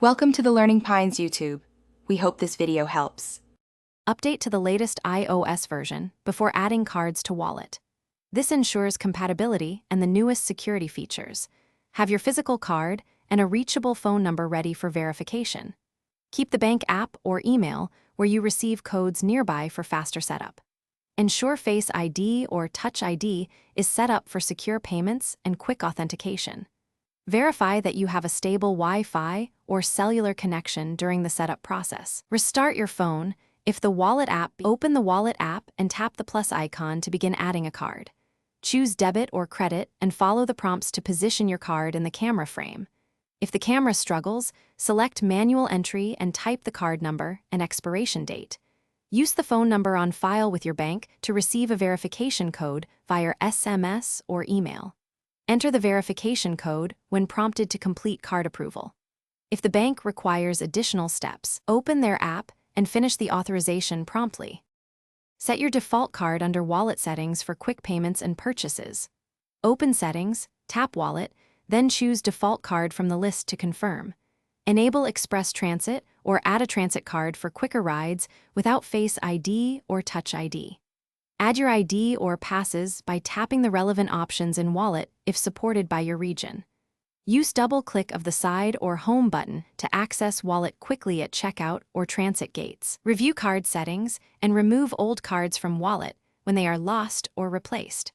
Welcome to the Learning Pines YouTube. We hope this video helps. Update to the latest iOS version before adding cards to wallet. This ensures compatibility and the newest security features. Have your physical card and a reachable phone number ready for verification. Keep the bank app or email where you receive codes nearby for faster setup. Ensure Face ID or Touch ID is set up for secure payments and quick authentication. Verify that you have a stable Wi-Fi or cellular connection during the setup process. Restart your phone. If the wallet app, open the wallet app and tap the plus icon to begin adding a card. Choose debit or credit and follow the prompts to position your card in the camera frame. If the camera struggles, select manual entry and type the card number and expiration date. Use the phone number on file with your bank to receive a verification code via SMS or email. Enter the verification code when prompted to complete card approval. If the bank requires additional steps, open their app and finish the authorization promptly. Set your default card under Wallet Settings for quick payments and purchases. Open Settings, tap Wallet, then choose Default Card from the list to confirm. Enable Express Transit or add a transit card for quicker rides without Face ID or Touch ID. Add your ID or passes by tapping the relevant options in Wallet if supported by your region. Use double-click of the side or home button to access Wallet quickly at checkout or transit gates. Review card settings and remove old cards from Wallet when they are lost or replaced.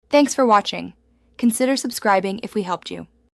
Thanks for watching. Consider subscribing if we helped you.